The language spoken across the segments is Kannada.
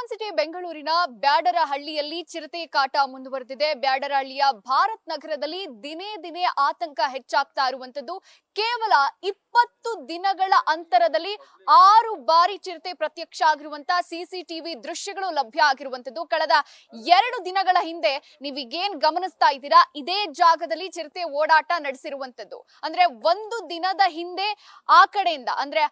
ಫನ್ ಸಿಟಿ ಬೆಂಗಳೂರಿನ ಬ್ಯಾಡರಹಳ್ಳಿಯಲ್ಲಿ ಚಿರತೆ ಕಾಟ ಮುಂದುವರೆದಿದೆ. ಬ್ಯಾಡರಹಳ್ಳಿಯ ಭಾರತ್ ನಗರದಲ್ಲಿ ದಿನೇ ದಿನೇ ಆತಂಕ ಹೆಚ್ಚಾಗ್ತಾ ಇರುವಂತದ್ದು. ಕೇವಲ 20 ದಿನಗಳ ಅಂತರದಲ್ಲಿ 6 ಬಾರಿ ಚಿರತೆ ಪ್ರತ್ಯಕ್ಷ ಆಗಿರುವಂತಹ ಸಿಸಿಟಿವಿ ದೃಶ್ಯಗಳು ಲಭ್ಯ ಆಗಿರುವಂತದ್ದು. ಕಳೆದ 2 ದಿನಗಳ ಹಿಂದೆ ನೀವೀಗೇನ್ ಗಮನಿಸ್ತಾ ಇದ್ದೀರಾ, ಇದೇ ಜಾಗದಲ್ಲಿ ಚಿರತೆ ಓಡಾಟ ನಡೆಸಿರುವಂತದ್ದು. ಅಂದ್ರೆ ಒಂದು ದಿನದ ಹಿಂದೆ ಆ ಕಡೆಯಿಂದ ಅಂದ್ರೆ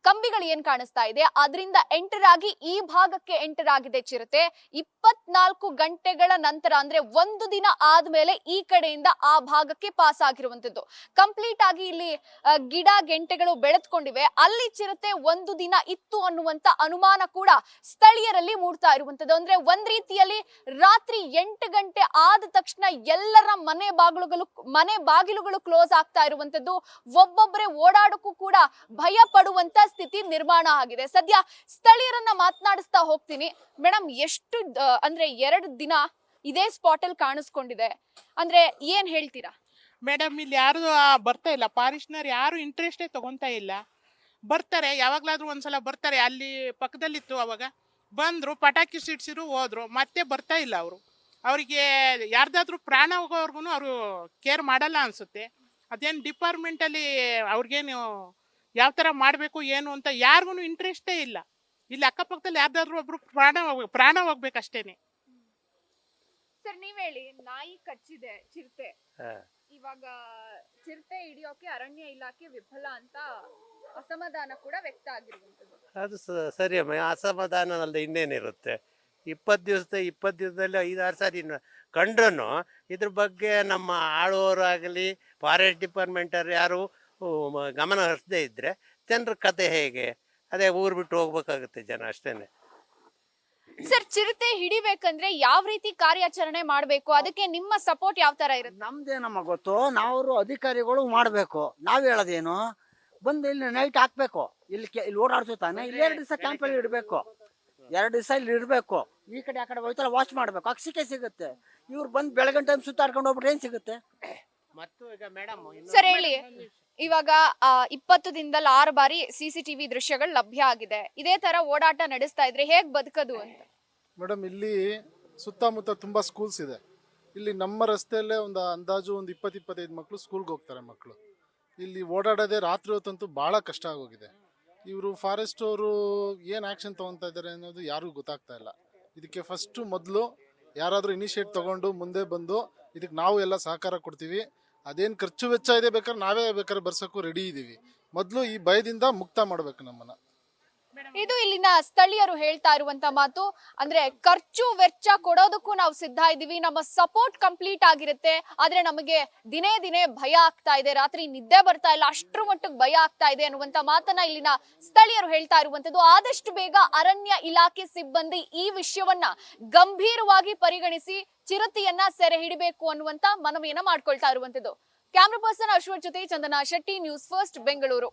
ಕಂಬಿಗಳು ಏನ್ ಕಾಣಿಸ್ತಾ ಇದೆ ಅದರಿಂದ ಎಂಟರ್ ಆಗಿ ಈ ಭಾಗಕ್ಕೆ ಎಂಟರ್ ಆಗಿದೆ ಚಿರತೆ. 24 ಗಂಟೆಗಳ ನಂತರ ಅಂದ್ರೆ ಒಂದು ದಿನ ಆದ್ಮೇಲೆ ಈ ಕಡೆಯಿಂದ ಆ ಭಾಗಕ್ಕೆ ಪಾಸ್ ಆಗಿರುವಂತದ್ದು. ಕಂಪ್ಲೀಟ್ ಆಗಿ ಇಲ್ಲಿ ಗಿಡ ಗೆಂಟೆಗಳು ಬೆಳೆದ್ಕೊಂಡಿವೆ. ಅಲ್ಲಿ ಚಿರತೆ ಒಂದು ದಿನ ಇತ್ತು ಅನ್ನುವಂತ ಅನುಮಾನ ಕೂಡ ಸ್ಥಳೀಯರಲ್ಲಿ ಮೂಡ್ತಾ ಇರುವಂತದ್ದು. ಅಂದ್ರೆ ಒಂದ್ ರೀತಿಯಲ್ಲಿ ರಾತ್ರಿ 8 ಗಂಟೆ ಆದ ತಕ್ಷಣ ಎಲ್ಲರ ಮನೆ ಬಾಗಿಲುಗಳು ಕ್ಲೋಸ್ ಆಗ್ತಾ ಇರುವಂತದ್ದು. ಒಬ್ಬೊಬ್ಬರೇ ಓಡಾಡಕ್ಕೂ ಕೂಡ ಭಯ ಪಡುವಂತ ಸ್ಥಿತಿ ನಿರ್ಮಾಣ ಆಗಿದೆ. ಸದ್ಯ ಸ್ಥಳೀಯರನ್ನ ಮಾತನಾಡಿಸ್ತಾ ಹೋಗ್ತೀನಿ. ಮೇಡಮ್, ಎಷ್ಟು ಅಂದ್ರೆ 2 ದಿನ ಇದೇ ಸ್ಪಾಟ್ ಅಲ್ಲಿ ಕಾಣಿಸ್ಕೊಂಡಿದೆ ಅಂದ್ರೆ ಏನ್ ಹೇಳ್ತೀರಾ? ಮೇಡಮ್, ಇಲ್ಲಿ ಯಾರು ಬರ್ತಾ ಇಲ್ಲ, ಫಾರೆಸ್ಟ್ನರ್ ಯಾರು ಇಂಟ್ರೆಸ್ಟೇ ತಗೊಂತಾ ಇಲ್ಲ. ಬರ್ತಾರೆ, ಯಾವಾಗ್ಲಾದ್ರೂ ಒಂದ್ಸಲ ಬರ್ತಾರೆ. ಅಲ್ಲಿ ಪಕ್ಕದಲ್ಲಿತ್ತು, ಅವಾಗ ಬಂದ್ರು, ಪಟಾಕಿ ಸಿಡ್ಸಿರು, ಹೋದ್ರು, ಮತ್ತೆ ಬರ್ತಾ ಇಲ್ಲ ಅವರು. ಅವರಿಗೆ ಯಾರ್ದಾದ್ರೂ ಪ್ರಾಣ ಹೋಗೋವರ್ಗು ಅವರು ಕೇರ್ ಮಾಡಲ್ಲ ಅನ್ಸುತ್ತೆ. ಅದೇನು ಡಿಪಾರ್ಟ್ಮೆಂಟ್ ಅಲ್ಲಿ ಅವ್ರಿಗೇನು ಯಾವ ತರ ಮಾಡ್ಬೇಕು ಏನು ಅಂತ ಯಾರಿಗೂ ಇಂಟ್ರೆಸ್ಟೇ ಇಲ್ಲ. ಇಲ್ಲಿ ಅಕ್ಕಪಕ್ಕದಲ್ಲಿ ಯಾರ್ದಾದ್ರೂ ಒಬ್ರು ಪ್ರಾಣ ಹೋಗ್ಬೇಕಷ್ಟೇನೆ. ಸರ್, ನೀವ್ ಹೇಳಿ, ನಾಯಿ ಕಚ್ಚಿದೆ ಚಿರತೆ, ಇವಾಗ ಚಿರತೆ ಹಿಡಿಯೋಕೆ ಅರಣ್ಯ ಇಲಾಖೆ ವಿಫಲ ಅಂತ ಅಸಮಾಧಾನ ಕೂಡ ವ್ಯಕ್ತ ಆಗಿರುವಂತದ್ದು. ಅದು ಸರಿ ಅಮ್ಮ, ಅಸಮಾಧಾನ ಅಲ್ಲದೆ ಇನ್ನೇನಿರುತ್ತೆ. 20 ದಿವಸದಲ್ಲಿ 5-6 ಸಾರಿ ಕಂಡ್ರು ಇದ್ರ ಬಗ್ಗೆ ನಮ್ಮ ಆಳುವವರಾಗಲಿ ಫಾರೆಸ್ಟ್ ಡಿಪಾರ್ಟ್ಮೆಂಟರು ಯಾರು ಗಮನ ಹರಿಸದೇ ಇದ್ರೆ ಜನರ ಕತೆ ಹೇಗೆ? ಅದೇ ಊರು ಬಿಟ್ಟು ಹೋಗ್ಬೇಕಾಗುತ್ತೆ ಜನ, ಅಷ್ಟೇನೆ. ಸರ್, ಚಿರತೆ ಹಿಡಿಬೇಕಂದ್ರೆ ಯಾವ ರೀತಿ ಕಾರ್ಯಾಚರಣೆ ಮಾಡ್ಬೇಕು? ಅದಕ್ಕೆ ನಿಮ್ಮ ಸಪೋರ್ಟ್ ಯಾವ ತರ ಇರುತ್ತೆ? ನಮ್ದೇನಮ್ಮ ಗೊತ್ತು, ನಾವು ಅಧಿಕಾರಿಗಳು ಮಾಡ್ಬೇಕು. ನಾವ್ ಹೇಳೋದೇನು, ಬಂದು ಇಲ್ಲಿ ನೈಟ್ ಹಾಕ್ಬೇಕು. ಇಲ್ಲಿ ಓಡಾಡ್ತಾನೆ, ಇಲ್ಲಿ 2 ದಿವಸ ಕ್ಯಾಂಪ್ ಅಲ್ಲಿ ಇಡ್ಬೇಕು. 2 ದಿವಸ ಇಲ್ಲಿ ಇಡ್ಬೇಕು. ಈ ಕಡೆ ಆ ಕಡೆ ಹೋಗ್ತಾರೆ, ವಾಚ್ ಮಾಡ್ಬೇಕು. ಅಕ್ಷಿಕೆ ಸಿಗುತ್ತೆ. ಇವ್ರು ಬಂದು ಬೆಳಗಿನ ಟೈಮ್ ಸುತ್ತಾಡ್ಕೊಂಡು ಹೋಗ್ಬಿಟ್ರೆ ಏನ್ ಸಿಗುತ್ತೆ? ಮತ್ತು ಈಗ ಮೇಡಮ್ ಸರ್ ಹೇಳಿ, ಇವಾಗ 20 ದಿನದಲ್ಲಿ 6 ಬಾರಿ ಸಿಸಿಟಿವಿ ದೃಶ್ಯಗಳು ಲಭ್ಯ ಆಗಿದೆ. ಇದೇ ತರ ಓಡಾಟ ನಡೆಸ್ತಾ ಇದ್ರೆ ಹೇಗ್ ಬದುಕದು ಅಂತ? ಮೇಡಮ್, ಇಲ್ಲಿ ಸುತ್ತಮುತ್ತ ತುಂಬಾ ಸ್ಕೂಲ್ಸ್ ಇದೆ. ಇಲ್ಲಿ ನಮ್ಮ ರಸ್ತೆಯಲ್ಲೇ ಒಂದು ಅಂದಾಜು 20-25 ಮಕ್ಕಳು ಸ್ಕೂಲ್ಗೆ ಹೋಗ್ತಾರೆ ಮಕ್ಕಳು. ಇಲ್ಲಿ ಓಡಾಡೋದೇ ರಾತ್ರಿ ಹೊತ್ತಂತೂ ಬಹಳ ಕಷ್ಟ ಆಗೋಗಿದೆ. ಇವರು ಫಾರೆಸ್ಟ್ ಅವರು ಏನು ಆಕ್ಷನ್ ತಗೊತಾ ಇದ್ದಾರೆ ಅನ್ನೋದು ಯಾರಿಗೂ ಗೊತ್ತಾಗ್ತಾ ಇಲ್ಲ. ಇದಕ್ಕೆ ಫಸ್ಟ್ ಮೊದಲು ಯಾರಾದರೂ ಇನಿಷಿಯೇಟ್ ತಗೊಂಡು ಮುಂದೆ ಬಂದು ಇದಕ್ಕೆ ನಾವು ಎಲ್ಲ ಸಹಕಾರ ಕೊಡ್ತೀವಿ. ಅದೇನು ಖರ್ಚು ವೆಚ್ಚ ಇದೆ ಬೇಕಾದ್ರೆ ನಾವೇ ಬೇಕಾದ್ರೆ ಬರ್ಸಕ್ಕೂ ರೆಡಿ ಇದೀವಿ. ಮೊದಲು ಈ ಭಯದಿಂದ ಮುಕ್ತ ಮಾಡ್ಬೇಕು ನಮ್ಮನ್ನ. ಇದು ಇಲ್ಲಿನ ಸ್ಥಳೀಯರು ಹೇಳ್ತಾ ಇರುವಂತ ಮಾತು. ಅಂದ್ರೆ ಖರ್ಚು ವೆಚ್ಚ ಕೊಡೋದಕ್ಕೂ ನಾವು ಸಿದ್ಧ ಇದೀವಿ, ನಮ್ಮ ಸಪೋರ್ಟ್ ಕಂಪ್ಲೀಟ್ ಆಗಿರುತ್ತೆ. ಆದ್ರೆ ನಮಗೆ ದಿನೇ ದಿನೇ ಭಯ ಆಗ್ತಾ ಇದೆ, ರಾತ್ರಿ ನಿದ್ದೆ ಬರ್ತಾ ಇಲ್ಲ, ಅಷ್ಟ್ರ ಮಟ್ಟಿಗೆ ಭಯ ಆಗ್ತಾ ಇದೆ ಅನ್ನುವಂತ ಮಾತನ್ನ ಇಲ್ಲಿನ ಸ್ಥಳೀಯರು ಹೇಳ್ತಾ ಇರುವಂತದ್ದು. ಆದಷ್ಟು ಬೇಗ ಅರಣ್ಯ ಇಲಾಖೆ ಸಿಬ್ಬಂದಿ ಈ ವಿಷಯವನ್ನ ಗಂಭೀರವಾಗಿ ಪರಿಗಣಿಸಿ ಚಿರತೆಯನ್ನ ಸೆರೆ ಹಿಡಿಬೇಕು ಅನ್ನುವಂತ ಮನವಿಯನ್ನ ಮಾಡ್ಕೊಳ್ತಾ ಇರುವಂತದ್ದು. ಕ್ಯಾಮ್ರಾ ಪರ್ಸನ್ ಅಶ್ವಥ್ ಜೊತೆ ಚಂದನಾ ಶೆಟ್ಟಿ, ನ್ಯೂಸ್ ಫಸ್ಟ್ ಬೆಂಗಳೂರು.